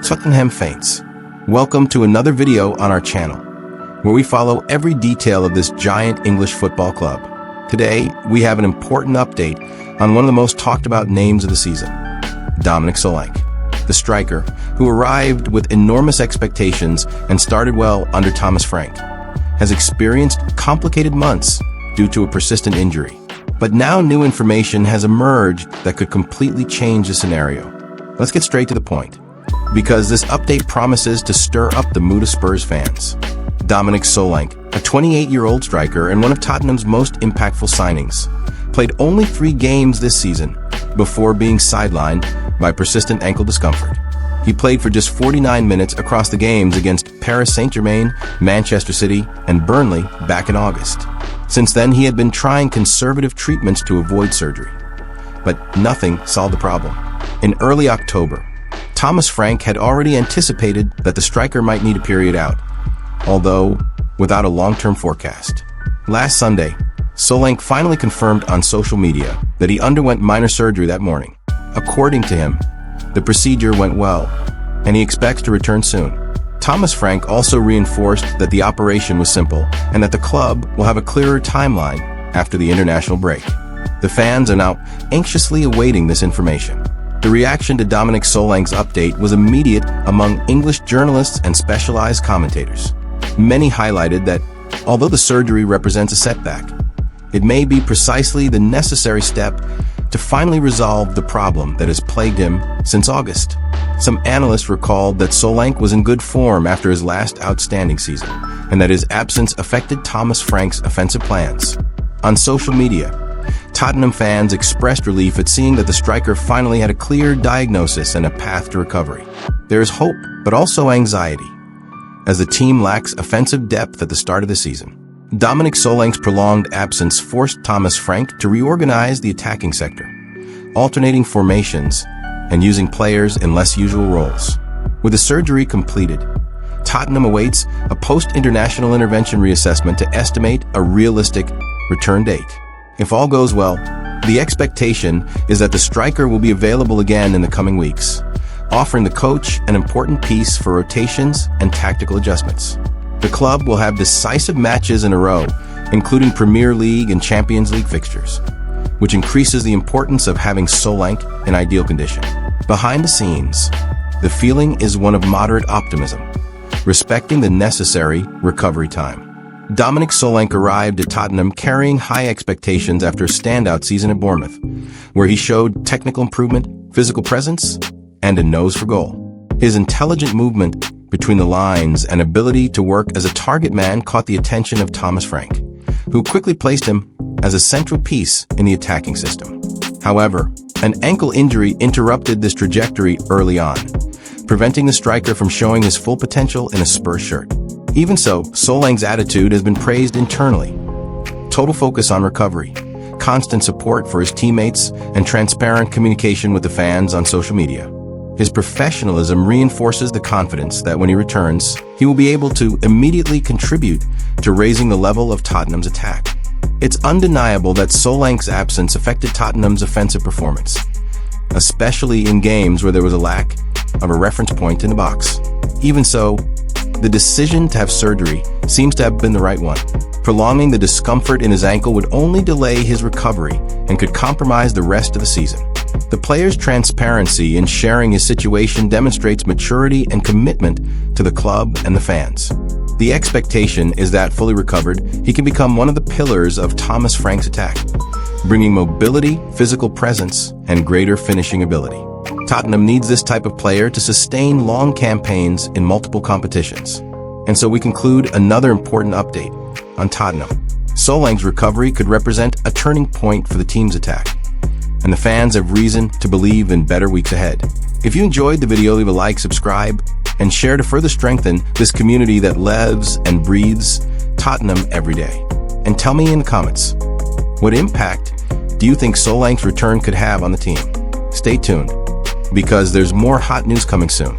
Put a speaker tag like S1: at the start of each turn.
S1: Tottenham faints. Welcome to another video on our channel, where we follow every detail of this giant English football club. Today, we have an important update on one of the most talked about names of the season, Dominic Solanke, the striker who arrived with enormous expectations and started well under Thomas Frank, has experienced complicated months due to a persistent injury. But now new information has emerged that could completely change the scenario. Let's get straight to the point, because this update promises to stir up the mood of Spurs fans. Dominic Solanke, a 28-year-old striker and one of Tottenham's most impactful signings, played only 3 games this season before being sidelined by persistent ankle discomfort. He played for just 49 minutes across the games against Paris Saint-Germain, Manchester City, and Burnley back in August. Since then, he had been trying conservative treatments to avoid surgery, but nothing solved the problem. In early October, Thomas Frank had already anticipated that the striker might need a period out, although without a long-term forecast. Last Sunday, Solanke finally confirmed on social media that he underwent minor surgery that morning. According to him, the procedure went well, and he expects to return soon. Thomas Frank also reinforced that the operation was simple and that the club will have a clearer timeline after the international break. The fans are now anxiously awaiting this information. The reaction to Dominic Solanke's update was immediate among English journalists and specialized commentators. Many highlighted that, although the surgery represents a setback, it may be precisely the necessary step to finally resolve the problem that has plagued him since August. Some analysts recalled that Solanke was in good form after his last outstanding season, and that his absence affected Thomas Frank's offensive plans. On social media, Tottenham fans expressed relief at seeing that the striker finally had a clear diagnosis and a path to recovery. There is hope, but also anxiety, as the team lacks offensive depth at the start of the season. Dominic Solanke's prolonged absence forced Thomas Frank to reorganize the attacking sector, alternating formations and using players in less usual roles. With the surgery completed, Tottenham awaits a post-international intervention reassessment to estimate a realistic return date. If all goes well, the expectation is that the striker will be available again in the coming weeks, offering the coach an important piece for rotations and tactical adjustments. The club will have decisive matches in a row, including Premier League and Champions League fixtures, which increases the importance of having Solanke in ideal condition. Behind the scenes, the feeling is one of moderate optimism, respecting the necessary recovery time. Dominic Solanke arrived at Tottenham carrying high expectations after a standout season at Bournemouth, where he showed technical improvement, physical presence, and a nose for goal. His intelligent movement between the lines and ability to work as a target man caught the attention of Thomas Frank, who quickly placed him as a central piece in the attacking system. However, an ankle injury interrupted this trajectory early on, preventing the striker from showing his full potential in a Spurs shirt. Even so, Solanke's attitude has been praised internally. Total focus on recovery, constant support for his teammates, and transparent communication with the fans on social media. His professionalism reinforces the confidence that when he returns, he will be able to immediately contribute to raising the level of Tottenham's attack. It's undeniable that Solanke's absence affected Tottenham's offensive performance, especially in games where there was a lack of a reference point in the box. Even so, the decision to have surgery seems to have been the right one. Prolonging the discomfort in his ankle would only delay his recovery and could compromise the rest of the season. The player's transparency in sharing his situation demonstrates maturity and commitment to the club and the fans. The expectation is that, fully recovered, he can become one of the pillars of Thomas Frank's attack, bringing mobility, physical presence, and greater finishing ability. Tottenham needs this type of player to sustain long campaigns in multiple competitions. And so we conclude another important update on Tottenham. Solanke's recovery could represent a turning point for the team's attack, and the fans have reason to believe in better weeks ahead. If you enjoyed the video, leave a like, subscribe, and share to further strengthen this community that lives and breathes Tottenham every day. And tell me in the comments, what impact do you think Solanke's return could have on the team? Stay tuned, because there's more hot news coming soon.